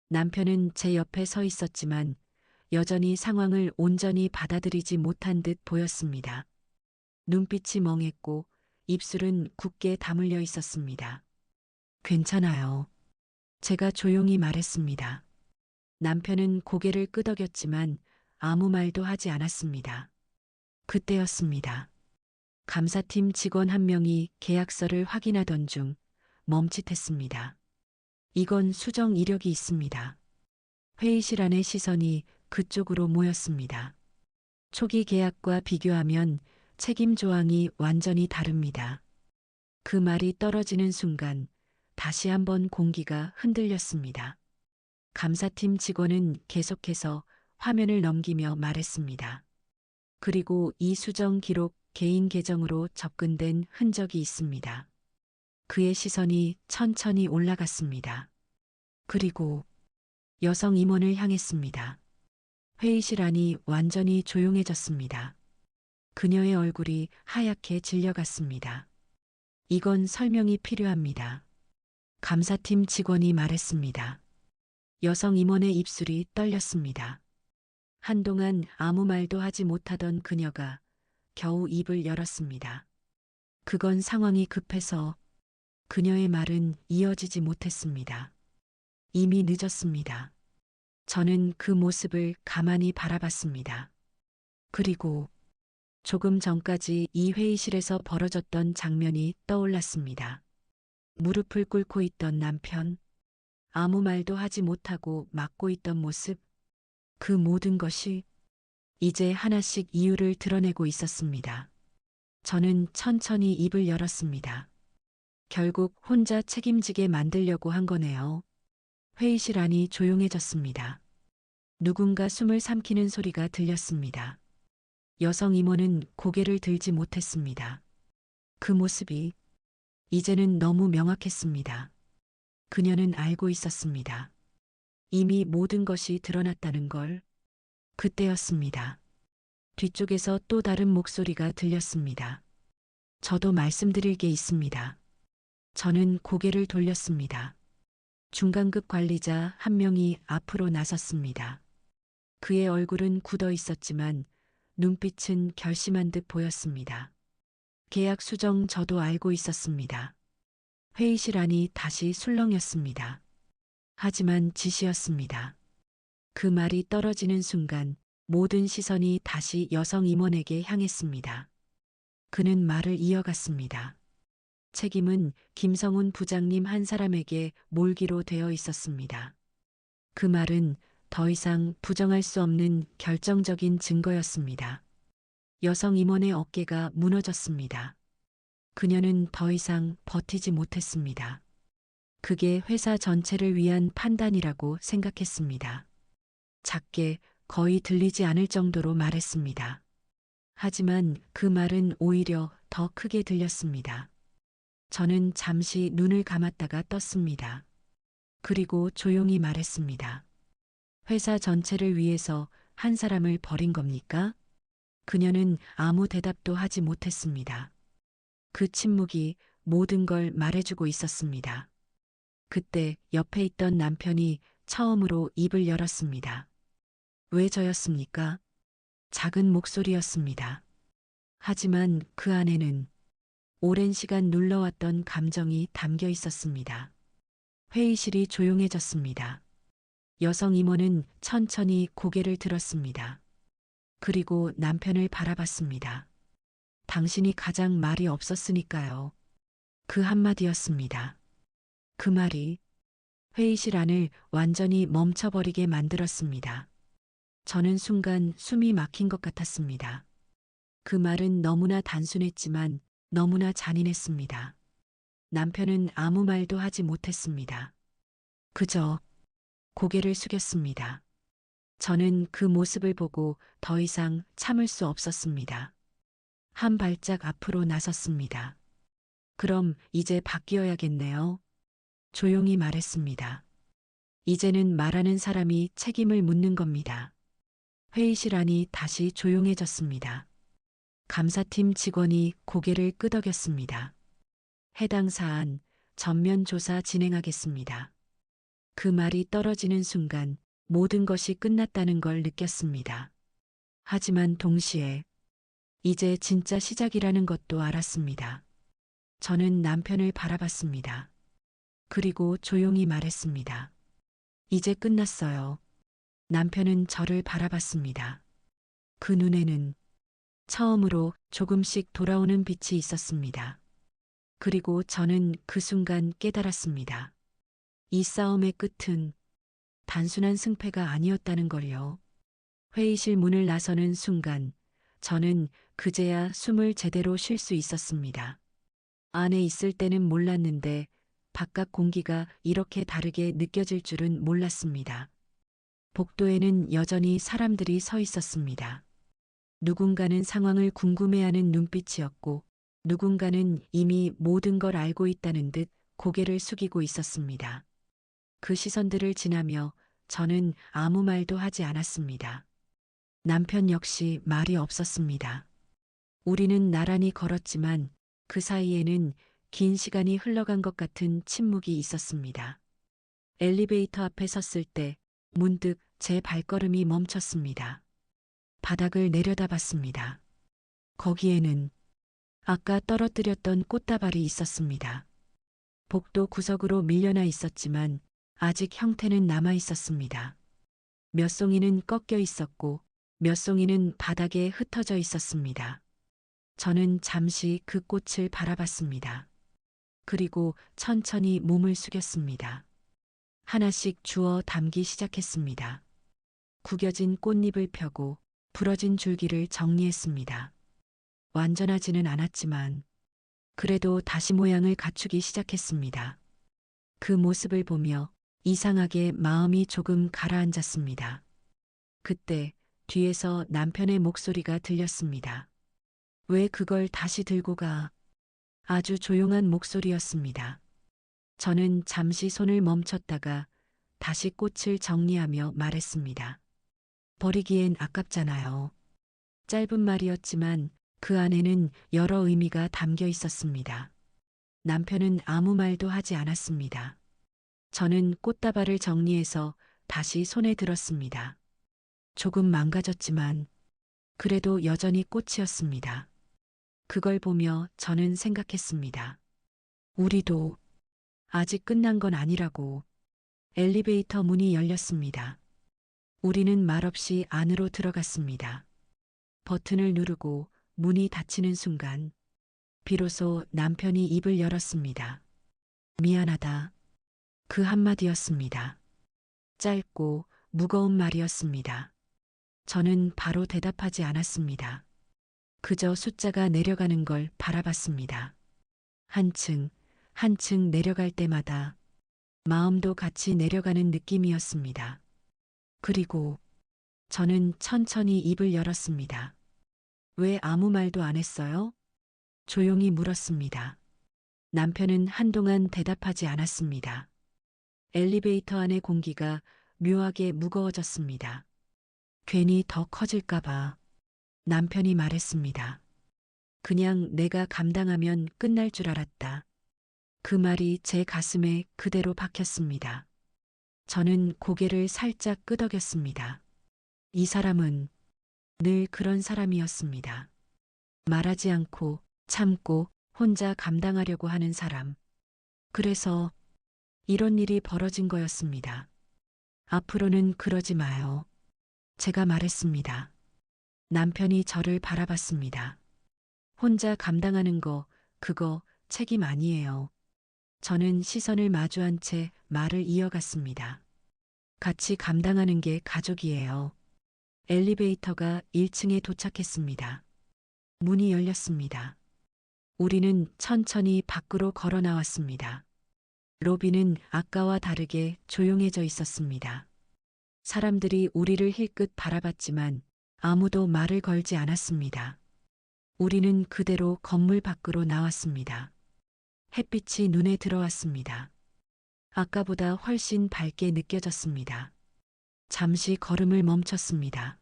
남편은 제 옆에 서 있었지만 여전히 상황을 온전히 받아들이지 못한 듯 보였습니다. 눈빛이 멍했고 입술은 굳게 다물려 있었습니다. 괜찮아요. 제가 조용히 말했습니다. 남편은 고개를 끄덕였지만 아무 말도 하지 않았습니다. 그때였습니다. 감사팀 직원 한 명이 계약서를 확인하던 중 멈칫했습니다. 이건 수정 이력이 있습니다. 회의실 안의 시선이 그쪽으로 모였습니다. 초기 계약과 비교하면 책임 조항이 완전히 다릅니다. 그 말이 떨어지는 순간 다시 한번 공기가 흔들렸습니다. 감사팀 직원은 계속해서 화면을 넘기며 말했습니다. 그리고 이 수정 기록 개인 계정으로 접근된 흔적이 있습니다. 그의 시선이 천천히 올라갔습니다. 그리고 여성 임원을 향했습니다. 회의실 안이 완전히 조용해졌습니다. 그녀의 얼굴이 하얗게 질려갔습니다. 이건 설명이 필요합니다. 감사팀 직원이 말했습니다. 여성 임원의 입술이 떨렸습니다. 한동안 아무 말도 하지 못하던 그녀가 겨우 입을 열었습니다. 그건 상황이 급해서 그녀의 말은 이어지지 못했습니다. 이미 늦었습니다. 저는 그 모습을 가만히 바라봤습니다. 그리고 조금 전까지 이 회의실에서 벌어졌던 장면이 떠올랐습니다. 무릎을 꿇고 있던 남편, 아무 말도 하지 못하고 막고 있던 모습, 그 모든 것이 이제 하나씩 이유를 드러내고 있었습니다. 저는 천천히 입을 열었습니다. 결국 혼자 책임지게 만들려고 한 거네요. 회의실 안이 조용해졌습니다. 누군가 숨을 삼키는 소리가 들렸습니다. 여성 임원은 고개를 들지 못했습니다. 그 모습이 이제는 너무 명확했습니다. 그녀는 알고 있었습니다. 이미 모든 것이 드러났다는 걸. 그때였습니다. 뒤쪽에서 또 다른 목소리가 들렸습니다. 저도 말씀드릴 게 있습니다. 저는 고개를 돌렸습니다. 중간급 관리자 한 명이 앞으로 나섰습니다. 그의 얼굴은 굳어 있었지만 눈빛은 결심한 듯 보였습니다. 계약 수정 저도 알고 있었습니다. 회의실 안이 다시 술렁였습니다. 하지만 지시였습니다. 그 말이 떨어지는 순간 모든 시선이 다시 여성 임원에게 향했습니다. 그는 말을 이어갔습니다. 책임은 김성훈 부장님 한 사람에게 몰기로 되어 있었습니다. 그 말은 더 이상 부정할 수 없는 결정적인 증거였습니다. 여성 임원의 어깨가 무너졌습니다. 그녀는 더 이상 버티지 못했습니다. 그게 회사 전체를 위한 판단이라고 생각했습니다. 작게 거의 들리지 않을 정도로 말했습니다. 하지만 그 말은 오히려 더 크게 들렸습니다. 저는 잠시 눈을 감았다가 떴습니다. 그리고 조용히 말했습니다. 회사 전체를 위해서 한 사람을 버린 겁니까? 그녀는 아무 대답도 하지 못했습니다. 그 침묵이 모든 걸 말해주고 있었습니다. 그때 옆에 있던 남편이 처음으로 입을 열었습니다. 왜 저였습니까? 작은 목소리였습니다. 하지만 그 안에는 오랜 시간 눌러왔던 감정이 담겨 있었습니다. 회의실이 조용해졌습니다. 여성 임원은 천천히 고개를 들었습니다. 그리고 남편을 바라봤습니다. 당신이 가장 말이 없었으니까요. 그 한마디였습니다. 그 말이 회의실 안을 완전히 멈춰버리게 만들었습니다. 저는 순간 숨이 막힌 것 같았습니다. 그 말은 너무나 단순했지만 너무나 잔인했습니다. 남편은 아무 말도 하지 못했습니다. 그저 고개를 숙였습니다. 저는 그 모습을 보고 더 이상 참을 수 없었습니다. 한 발짝 앞으로 나섰습니다. 그럼 이제 바뀌어야겠네요. 조용히 말했습니다. 이제는 말하는 사람이 책임을 묻는 겁니다. 회의실 안이 다시 조용해졌습니다. 감사팀 직원이 고개를 끄덕였습니다. 해당 사안 전면 조사 진행하겠습니다. 그 말이 떨어지는 순간 모든 것이 끝났다는 걸 느꼈습니다. 하지만 동시에 이제 진짜 시작이라는 것도 알았습니다. 저는 남편을 바라봤습니다. 그리고 조용히 말했습니다. 이제 끝났어요. 남편은 저를 바라봤습니다. 그 눈에는 처음으로 조금씩 돌아오는 빛이 있었습니다. 그리고 저는 그 순간 깨달았습니다. 이 싸움의 끝은 단순한 승패가 아니었다는 걸요. 회의실 문을 나서는 순간 저는 그제야 숨을 제대로 쉴 수 있었습니다. 안에 있을 때는 몰랐는데 바깥 공기가 이렇게 다르게 느껴질 줄은 몰랐습니다. 복도에는 여전히 사람들이 서 있었습니다. 누군가는 상황을 궁금해하는 눈빛이었고 누군가는 이미 모든 걸 알고 있다는 듯 고개를 숙이고 있었습니다. 그 시선들을 지나며 저는 아무 말도 하지 않았습니다. 남편 역시 말이 없었습니다. 우리는 나란히 걸었지만 그 사이에는 긴 시간이 흘러간 것 같은 침묵이 있었습니다. 엘리베이터 앞에 섰을 때 문득 제 발걸음이 멈췄습니다. 바닥을 내려다봤습니다. 거기에는 아까 떨어뜨렸던 꽃다발이 있었습니다. 복도 구석으로 밀려나 있었지만 아직 형태는 남아 있었습니다. 몇 송이는 꺾여 있었고 몇 송이는 바닥에 흩어져 있었습니다. 저는 잠시 그 꽃을 바라봤습니다. 그리고 천천히 몸을 숙였습니다. 하나씩 주워 담기 시작했습니다. 구겨진 꽃잎을 펴고 부러진 줄기를 정리했습니다. 완전하지는 않았지만 그래도 다시 모양을 갖추기 시작했습니다. 그 모습을 보며 이상하게 마음이 조금 가라앉았습니다. 그때 뒤에서 남편의 목소리가 들렸습니다. 왜 그걸 다시 들고 가? 아주 조용한 목소리였습니다. 저는 잠시 손을 멈췄다가 다시 꽃을 정리하며 말했습니다. 버리기엔 아깝잖아요. 짧은 말이었지만 그 안에는 여러 의미가 담겨 있었습니다. 남편은 아무 말도 하지 않았습니다. 저는 꽃다발을 정리해서 다시 손에 들었습니다. 조금 망가졌지만 그래도 여전히 꽃이었습니다. 그걸 보며 저는 생각했습니다. 우리도 아직 끝난 건 아니라고. 엘리베이터 문이 열렸습니다. 우리는 말없이 안으로 들어갔습니다. 버튼을 누르고 문이 닫히는 순간 비로소 남편이 입을 열었습니다. 미안하다. 그 한마디였습니다. 짧고 무거운 말이었습니다. 저는 바로 대답하지 않았습니다. 그저 숫자가 내려가는 걸 바라봤습니다. 한층, 한층 내려갈 때마다 마음도 같이 내려가는 느낌이었습니다. 그리고 저는 천천히 입을 열었습니다. 왜 아무 말도 안 했어요? 조용히 물었습니다. 남편은 한동안 대답하지 않았습니다. 엘리베이터 안의 공기가 묘하게 무거워졌습니다. 괜히 더 커질까봐 남편이 말했습니다. 그냥 내가 감당하면 끝날 줄 알았다. 그 말이 제 가슴에 그대로 박혔습니다. 저는 고개를 살짝 끄덕였습니다. 이 사람은 늘 그런 사람이었습니다. 말하지 않고 참고 혼자 감당하려고 하는 사람. 그래서 이런 일이 벌어진 거였습니다. 앞으로는 그러지 마요. 제가 말했습니다. 남편이 저를 바라봤습니다. 혼자 감당하는 거, 그거 책임 아니에요. 저는 시선을 마주한 채 말을 이어갔습니다. 같이 감당하는 게 가족이에요. 엘리베이터가 1층에 도착했습니다. 문이 열렸습니다. 우리는 천천히 밖으로 걸어 나왔습니다. 로비는 아까와 다르게 조용해져 있었습니다. 사람들이 우리를 힐끗 바라봤지만 아무도 말을 걸지 않았습니다. 우리는 그대로 건물 밖으로 나왔습니다. 햇빛이 눈에 들어왔습니다. 아까보다 훨씬 밝게 느껴졌습니다. 잠시 걸음을 멈췄습니다.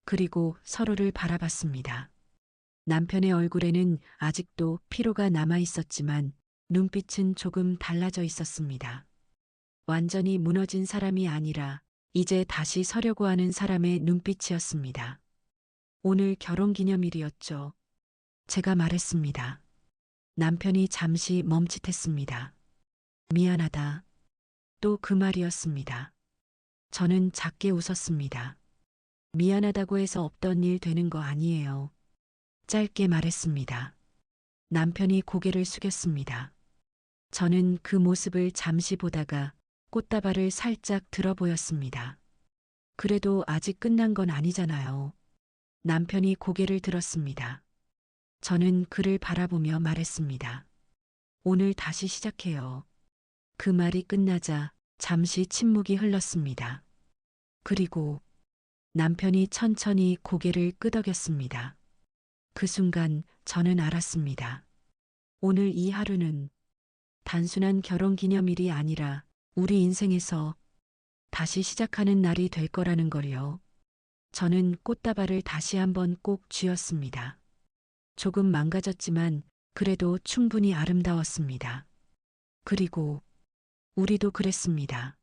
그리고 서로를 바라봤습니다. 남편의 얼굴에는 아직도 피로가 남아 있었지만 눈빛은 조금 달라져 있었습니다. 완전히 무너진 사람이 아니라 이제 다시 서려고 하는 사람의 눈빛이었습니다. 오늘 결혼 기념일이었죠. 제가 말했습니다. 남편이 잠시 멈칫했습니다. 미안하다. 또 그 말이었습니다. 저는 작게 웃었습니다. 미안하다고 해서 없던 일 되는 거 아니에요. 짧게 말했습니다. 남편이 고개를 숙였습니다. 저는 그 모습을 잠시 보다가 꽃다발을 살짝 들어 보였습니다. 그래도 아직 끝난 건 아니잖아요. 남편이 고개를 들었습니다. 저는 그를 바라보며 말했습니다. 오늘 다시 시작해요. 그 말이 끝나자 잠시 침묵이 흘렀습니다. 그리고 남편이 천천히 고개를 끄덕였습니다. 그 순간 저는 알았습니다. 오늘 이 하루는 단순한 결혼 기념일이 아니라 우리 인생에서 다시 시작하는 날이 될 거라는 걸요. 저는 꽃다발을 다시 한번 꼭 쥐었습니다. 조금 망가졌지만 그래도 충분히 아름다웠습니다. 그리고 우리도 그랬습니다.